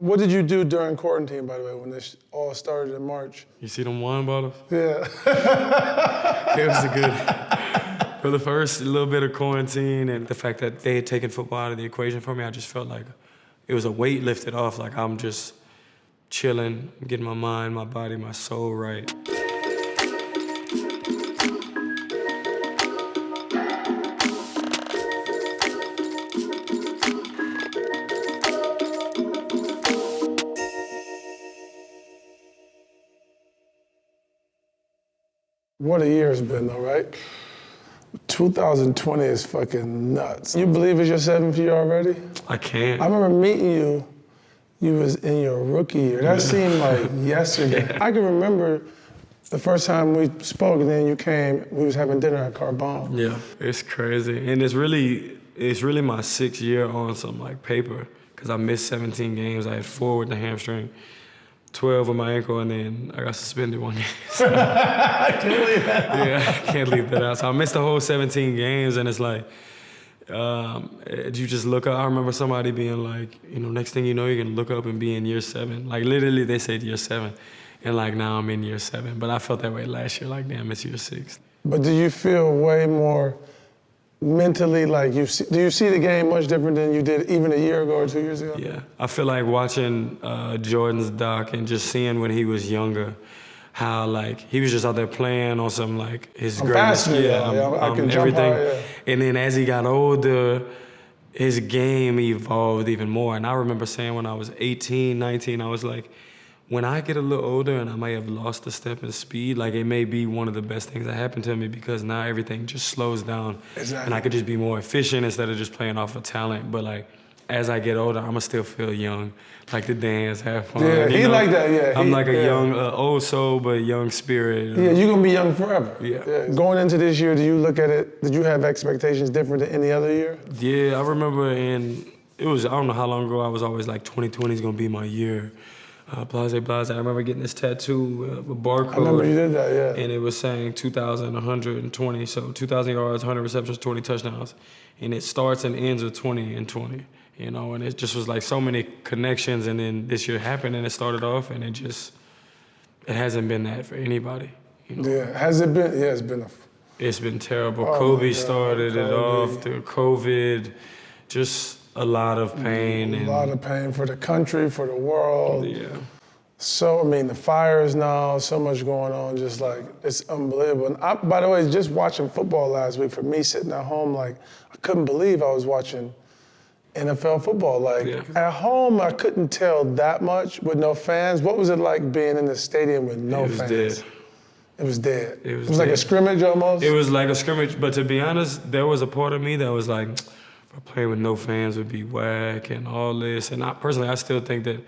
What did you do during quarantine, by the way, when this all started in March? You see them wine bottles? Yeah. It was for the first little bit of quarantine and the fact that they had taken football out of the equation for me, I just felt like it was a weight lifted off. Like I'm just chilling, getting my mind, my body, my soul right. What a year it's been though, right? 2020 is fucking nuts. You believe it's your 7th year already? I can't. I remember meeting you, you was in your rookie year. That seemed like yesterday. I can remember the first time we spoke and then you came, we was having dinner at Carbone. Yeah, it's crazy. And it's really my 6th year on some like paper, because I missed 17 games. I had 4 with the hamstring, 12 with my ankle, and then I got suspended 1 game. So, I can't leave that out. Yeah, I can't leave that out. So I missed the whole 17 games, and it's like, you just look up. I remember somebody being like, next thing you know, you're gonna look up and be in year 7. Like literally, they said year 7, and like now I'm in year 7. But I felt that way last year. Like, damn, it's year 6. But do you feel way more mentally like do you see the game much different than you did even a year ago or 2 years ago? Yeah, I feel like watching Jordan's doc and just seeing when he was younger, how like he was just out there playing on some like his greatest, I can jump everything. high, yeah. And then as he got older, his game evolved even more. And I remember saying when I was 18, 19, I was like, when I get a little older and I may have lost a step in speed, like it may be one of the best things that happened to me, because now everything just slows down. Exactly. And I could just be more efficient instead of just playing off of talent. But like, as I get older, I'ma still feel young, like to dance, have fun. Yeah, he like that, yeah. I'm like a young, old soul, but young spirit. Yeah, you're gonna be young forever. Yeah. Going into this year, do you look at it, did you have expectations different than any other year? Yeah, I remember I don't know how long ago, I was always like 2020 is gonna be my year. Blase. I remember getting this tattoo with barcode. I remember you did that, yeah. And it was saying 2,120, so 2,000 yards, 100 receptions, 20 touchdowns. And it starts and ends with 20 and 20, and it just was like so many connections, and then this year happened and it started off, and it hasn't been that for anybody. Yeah, has it been? Yeah, It's been terrible. Oh Kobe started it off, through COVID, just a lot of pain. A lot of pain for the country, for the world. Yeah. So, the fires now, so much going on, just like, it's unbelievable. And by the way, just watching football last week, for me sitting at home, like, I couldn't believe I was watching NFL football. Like, at home, I couldn't tell that much with no fans. What was it like being in the stadium with no fans? Dead. It was dead. It was like a scrimmage almost? It was like a scrimmage, but to be honest, there was a part of me that was like, playing with no fans would be whack and all this. And I still think that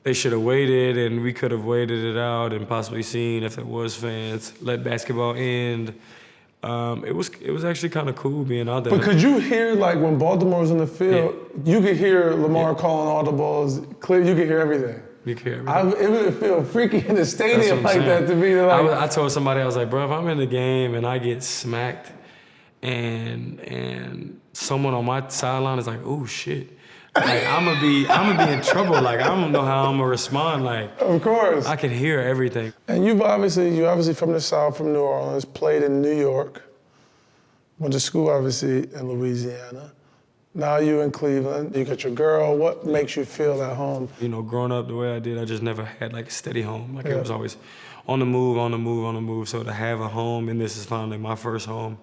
they should have waited, and we could have waited it out and possibly seen if there was fans, let basketball end. It was actually kind of cool being out there. But could you hear, like, when Baltimore was in the field, you could hear Lamar calling audibles, clear, you could hear everything. You could hear everything. It would feel freaky in the stadium like that to me. Like, I told somebody, I was like, bro, if I'm in the game and I get smacked and someone on my sideline is like, oh shit. Like I'm gonna be in trouble. Like I don't know how I'm gonna respond. Like, of course. I can hear everything. And you're obviously from the South, from New Orleans, played in New York, went to school obviously in Louisiana. Now you in Cleveland, you got your girl. What makes you feel at home? Growing up the way I did, I just never had like a steady home. Like it was always on the move. So to have a home, and this is finally my first home,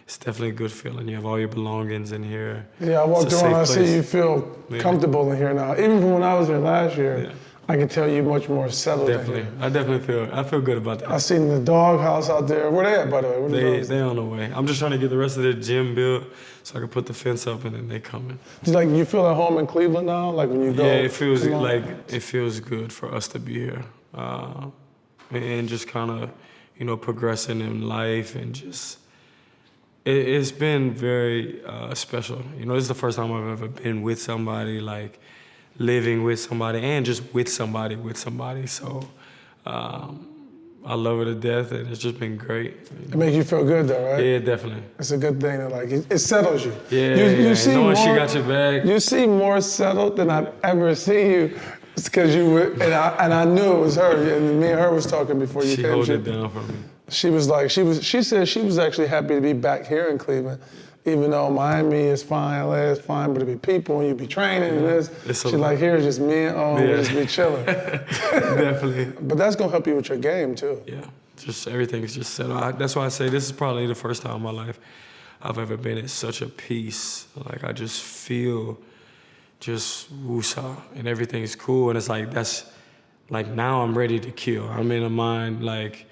it's definitely a good feeling. You have all your belongings in here. Yeah, I walked around, I see you feel comfortable in here now. Even from when I was here last year, I can tell you much more settled in here. I feel good about that. I seen the dog house out there. Where they at, by the way? They on the way. I'm just trying to get the rest of the gym built so I can put the fence up, and then they coming. You feel at home in Cleveland now? Like when you go? Yeah, it feels good for us to be here. And just kind of, progressing in life, and just, it's been very special. This is the first time I've ever been with somebody, like living with somebody, and just with somebody. So I love her to death, and it's just been great. It makes you feel good though, right? Yeah, definitely. It's a good thing that it settles you. Yeah, you seem knowing more, she got your back. You seem more settled than I've ever seen you. It's because you were, and I knew it was her. And me and her was talking before you She came. held it down for me. She said she was actually happy to be back here in Cleveland, even though Miami is fine, LA is fine, but it be people and you be training and this. She's like, here it's just me and we'll just be chilling. Definitely. But that's gonna help you with your game too. Yeah, just everything's just settled. That's why I say this is probably the first time in my life I've ever been at such a peace. Like I just feel just woosah and everything's cool. And it's like, that's like now I'm ready to kill. I'm in a mind like,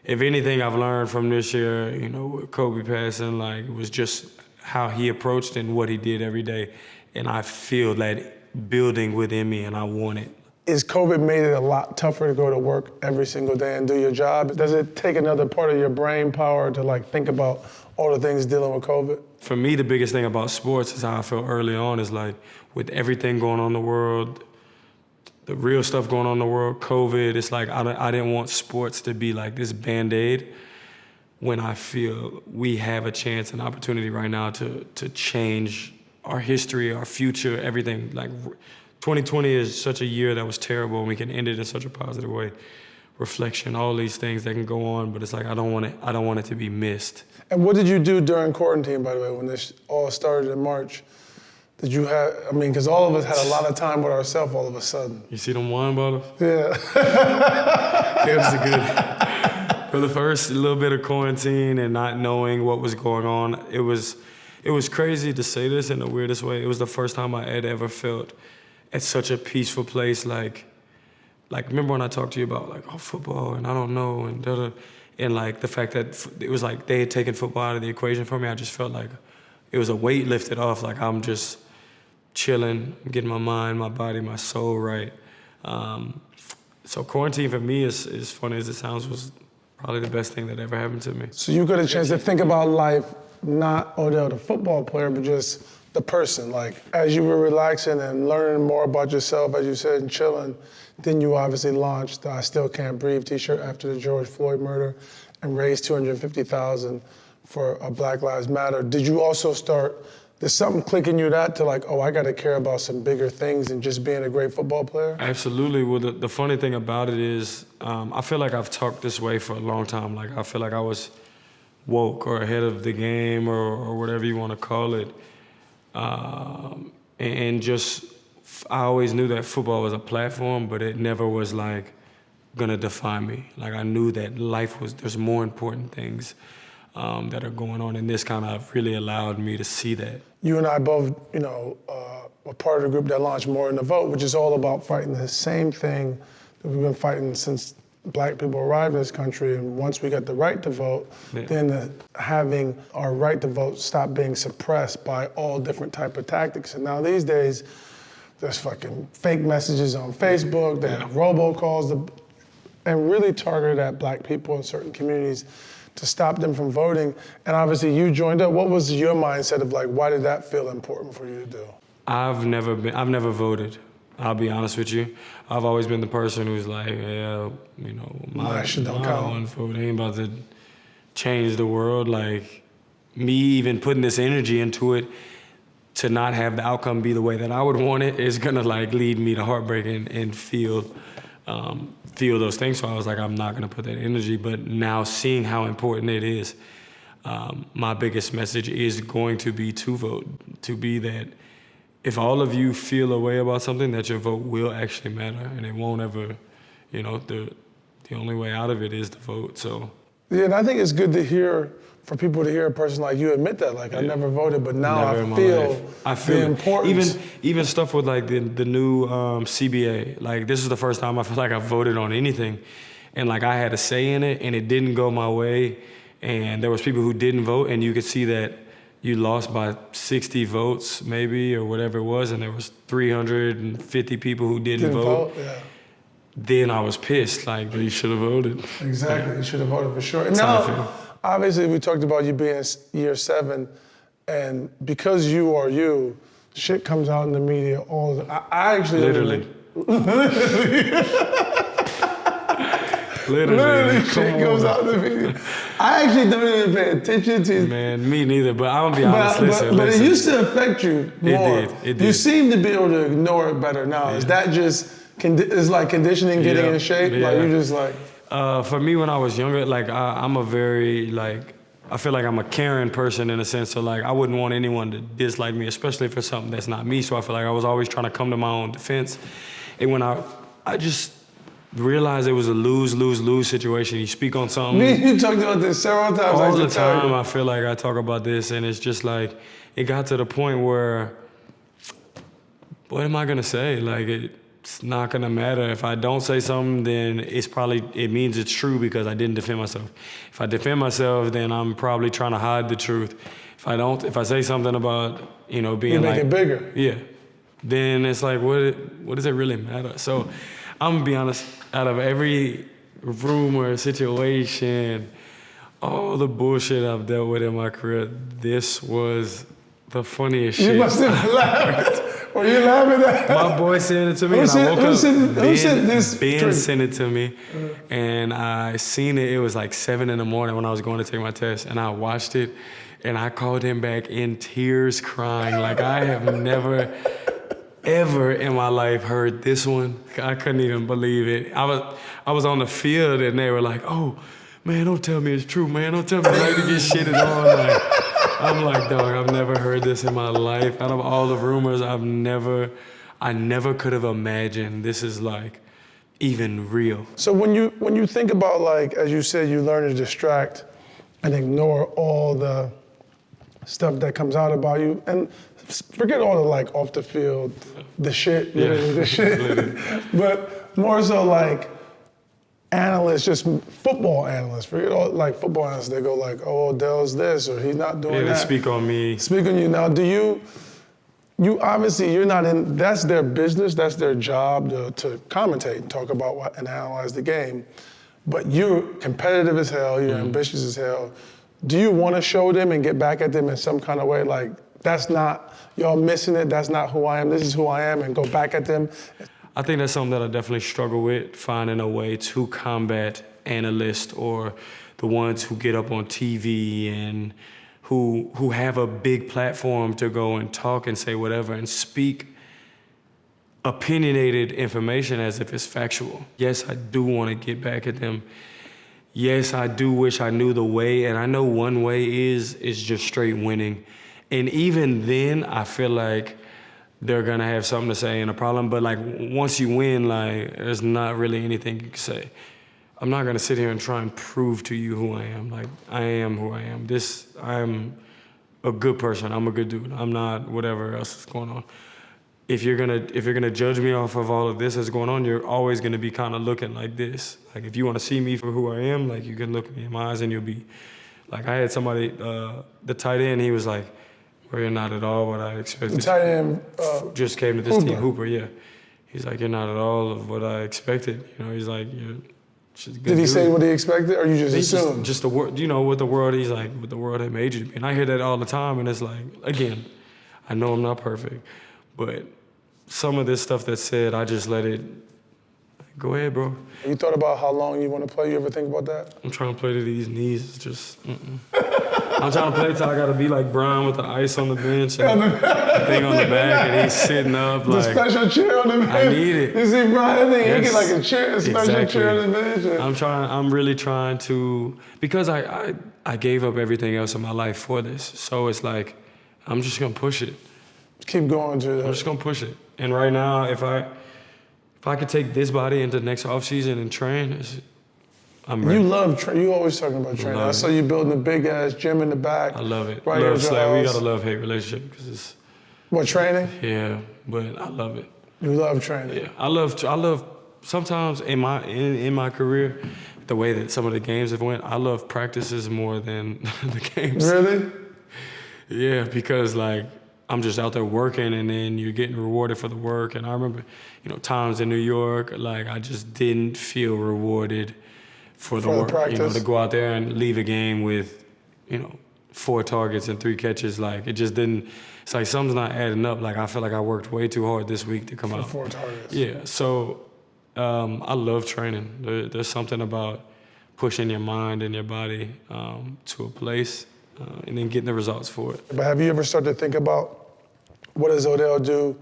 if anything I've learned from this year, you know, with Kobe passing, like it was just how he approached and what he did every day. And I feel that building within me and I want it. Is COVID made it a lot tougher to go to work every single day and do your job? Does it take another part of your brain power to like think about all the things dealing with COVID? For me, the biggest thing about sports is how I felt early on is like with everything going on in the world, the real stuff going on in the world, COVID, it's like I didn't want sports to be like this Band-Aid when I feel we have a chance and opportunity right now to change our history, our future, everything. Like 2020 is such a year that was terrible and we can end it in such a positive way. Reflection, all these things that can go on, but it's like I don't want it to be missed. And what did you do during quarantine, by the way, when this all started in March? Did you have, I mean, because all of us had a lot of time with ourselves all of a sudden. You see them wine bottles? Yeah. It was good. For the first little bit of quarantine and not knowing what was going on, it was crazy to say this in the weirdest way. It was the first time I had ever felt at such a peaceful place. Like remember when I talked to you about like, oh, football and I don't know and da-da, and like the fact that it was like they had taken football out of the equation for me. I just felt like it was a weight lifted off. Like I'm just chilling, getting my mind, my body, my soul right. So quarantine for me, as funny as it sounds, was probably the best thing that ever happened to me. So you got a chance to think about life, not Odell the football player, but just the person. Like as you were relaxing and learning more about yourself, as you said, and chilling, then you obviously launched the I Still Can't Breathe t-shirt after the George Floyd murder and raised $250,000 for Black Lives Matter. Did you also start, there's something clicking you that to like, oh, I gotta care about some bigger things than just being a great football player? Absolutely. Well, the funny thing about it is, I feel like I've talked this way for a long time. Like I feel like I was woke or ahead of the game or whatever you want to call it. And just, I always knew that football was a platform, but it never was like gonna define me. Like I knew that life there's more important things that are going on, and this kind of really allowed me to see that. You and I both, were part of the group that launched More Than a Vote, which is all about fighting the same thing that we've been fighting since Black people arrived in this country. And once we got the right to vote, then having our right to vote stop being suppressed by all different type of tactics. And now these days, there's fucking fake messages on Facebook, they have robocalls, and really targeted at Black people in certain communities to stop them from voting. And obviously you joined up. What was your mindset of like, why did that feel important for you to do? I've never voted. I'll be honest with you. I've always been the person who's like, yeah, my one vote ain't about to change the world. Like me even putting this energy into it to not have the outcome be the way that I would want it is gonna like lead me to heartbreak and feel those things. So I was like, I'm not gonna put that energy. But now seeing how important it is, my biggest message is going to be to vote, to be that if all of you feel a way about something, that your vote will actually matter and it won't ever, the only way out of it is to vote, so. Yeah, and I think it's good to hear, for people to hear a person like you admit that, like, I never voted, but now I feel the importance. Even stuff with like the new CBA, like this is the first time I feel like I voted on anything and like I had a say in it and it didn't go my way and there was people who didn't vote and you could see that you lost by 60 votes maybe or whatever it was and there was 350 people who didn't vote. Yeah. Then I was pissed, like, but you should have voted. Exactly, you should have voted for sure. And now, obviously we talked about you being in year 7 and because you are you, shit comes out in the media all the time. I actually literally. Literally shit goes out in the media. I actually don't even pay attention to it. Man, me neither, but I'm gonna be honest, but it used to affect you more. It did. You seem to be able to ignore it better now. Yeah. Is that just Is like conditioning getting Yeah, in shape? yeah. Like you just like. For me, when I was younger, like I'm a very like I feel like I'm a caring person in a sense. So like I wouldn't want anyone to dislike me, especially if it's something that's not me. So I feel like I was always trying to come to my own defense. And when I just realized it was a lose situation. You speak on something. Me and you talked about this several times. All the time, I feel like I talk about this, and it's just like it got to the point where, what am I gonna say? Like it's not gonna matter. If I don't say something, then it means it's true because I didn't defend myself. If I defend myself, then I'm probably trying to hide the truth. If I say something about being you like, make it bigger. yeah, then it's like what does it really matter? So I'm gonna be honest. Out of every rumor, situation, all the bullshit I've dealt with in my career, this was the funniest shit. You must have laughed. Were you laughing at? My boy sent it to me, Who sent this? Ben sent it to me, and I seen it. It was like 7 a.m. when I was going to take my test, and I watched it, and I called him back in tears, crying. Like I have never, ever in my life heard this one. I couldn't even believe it. I was on the field, and they were like, "Oh, man, don't tell me it's true, man. Don't tell me I like to get shitted on." Like, I'm like, dog, I've never heard this in my life. Out of all the rumors, I never could have imagined this is like even real. So when you think about, like, as you said, you learn to distract and ignore all the stuff that comes out about you, and forget all the like off the field, the shit, literally the shit, but more so like analysts, just football analysts. Forget all like football analysts. They go like, "Oh, Odell's this," or "He's not doing that." Yeah, they speak on me. Speak on you. Now, do you obviously you're not in. That's their business. That's their job to commentate and talk about and analyze the game. But you're competitive as hell. You're ambitious as hell. Do you want to show them and get back at them in some kind of way? Like, that's not, y'all missing it. That's not who I am. This is who I am, and go back at them. I think that's something that I definitely struggle with, finding a way to combat analysts or the ones who get up on TV and who have a big platform to go and talk and say whatever and speak opinionated information as if it's factual. Yes, I do want to get back at them. Yes, I do wish I knew the way, and I know one way is just straight winning. And even then, I feel like they're gonna have something to say and a problem, but like once you win, like there's not really anything you can say. I'm not gonna sit here and try and prove to you who I am. Like I am who I am. I'm a good person. I'm a good dude. I'm not whatever else is going on. If you're gonna judge me off of all of this that's going on, you're always gonna be kind of looking like this. Like if you want to see me for who I am, like you can look me in my eyes and you'll be like, I had somebody, the tight end, he was like, "Well, you're not at all what I expected." The tight end just came to this team, Hooper. Hooper, yeah. He's like, "You're not at all of what I expected." He's like, "You're just a good Did he dude." say what he expected, or you just He's assumed? just the word, what the world, he's like, what the world had made you to be. And I hear that all the time, and it's like, again, I know I'm not perfect, but some of this stuff that's said, I just let it, go ahead, bro. You thought about how long you want to play? You ever think about that? I'm trying to play to these knees. It's just, I'm trying to play till I got to be like Brian with the ice on the bench and the thing on the back, and he's sitting up The like. special chair on the bench. I need it. You see, Brian, I think Yes. he get like a chair, a special chair on the bench. I'm really trying to, because I gave up everything else in my life for this. So it's like, I'm just gonna push it. Keep going to I'm just gonna push it. And right now, if I could take this body into next offseason and train, I'm ready. You love you always talking about training. I saw you building a big ass gym in the back. I love it. Right here at your We house. got a love-hate relationship because it's, What, training? yeah, but I love it. You love training. Yeah, I love sometimes in my career, the way that some of the games have went, I love practices more than the games. Really? Yeah, because like I'm just out there working and then you're getting rewarded for the work. And I remember, times in New York, like I just didn't feel rewarded for the work. practice. To go out there and leave a game with, 4 targets and 3 catches, like it just didn't. It's like something's not adding up. Like I feel like I worked way too hard this week to come out. 4 targets. Yeah, so I love training. There's something about pushing your mind and your body to a place and then getting the results for it. But have you ever started to think about what does Odell do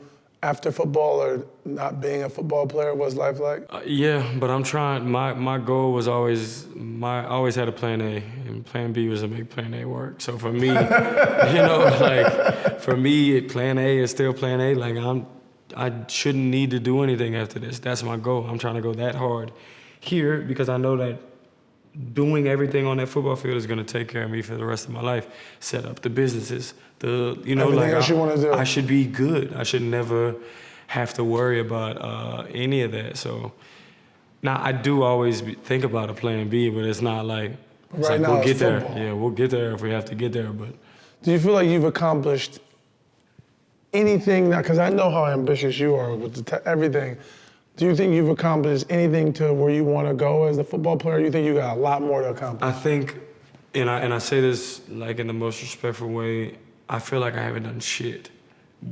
after football or not being a football player? What's life like? Yeah, but I'm trying. My goal was always I always had a plan A, and plan B was to make plan A work. So for me, for me, plan A is still plan A. Like I shouldn't need to do anything after this. That's my goal. I'm trying to go that hard here because I know that doing everything on that football field is going to take care of me for the rest of my life. Set up the businesses, Everything else you want to do. I should be good. I should never have to worry about any of that. So now I do always think about a plan B, but it's not like it's Right like now we'll it's get there. football. Yeah, we'll get there if we have to get there. But Do you feel like you've accomplished anything now? Because I know how ambitious you are with everything. Do you think you've accomplished anything to where you want to go as a football player? You think you got a lot more to accomplish? I think, and I say this like in the most respectful way, I feel like I haven't done shit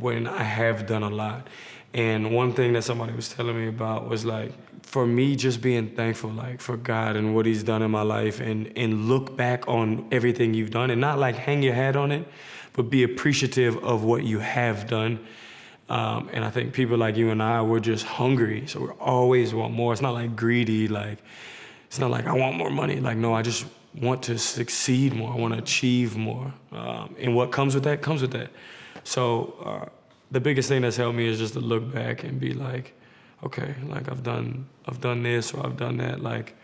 when I have done a lot. And one thing that somebody was telling me about was like, for me, just being thankful, like for God and what He's done in my life, and look back on everything you've done, and not like hang your hat on it, but be appreciative of what you have done. And I think people like you and I, we're just hungry, so we always want more. It's not like greedy, like it's not like I want more money. Like no, I just want to succeed more. I want to achieve more, and what comes with that comes with that. So the biggest thing that's helped me is just to look back and be like, okay, like I've done this or I've done that. Like,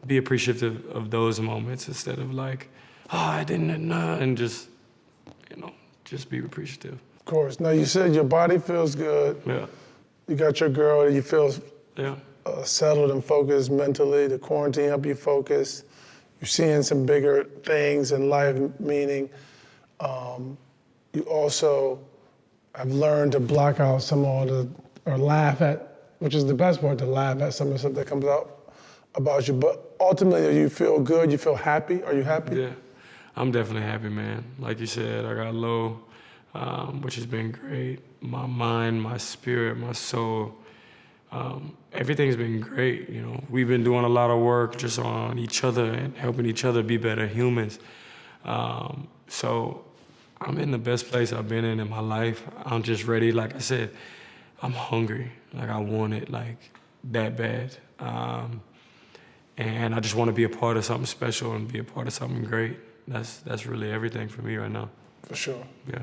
be appreciative of those moments instead of like, oh, I didn't, and just be appreciative. Of course. Now, you said your body feels good. Yeah. You got your girl, you feel Yeah. settled and focused mentally. The quarantine helped you focus. You're seeing some bigger things in life, meaning you also have learned to block out some of or laugh at, which is the best part, to laugh at some of the stuff that comes out about you. But ultimately, you feel good, you feel happy. Are you happy? Yeah. I'm definitely happy, man. Like you said, I got low, which has been great. My mind, my spirit, my soul, everything's been great. We've been doing a lot of work just on each other and helping each other be better humans. So I'm in the best place I've been in my life. I'm just ready. Like I said, I'm hungry. Like I want it like that bad. And I just want to be a part of something special and be a part of something great. That's really everything for me right now. For sure. Yeah.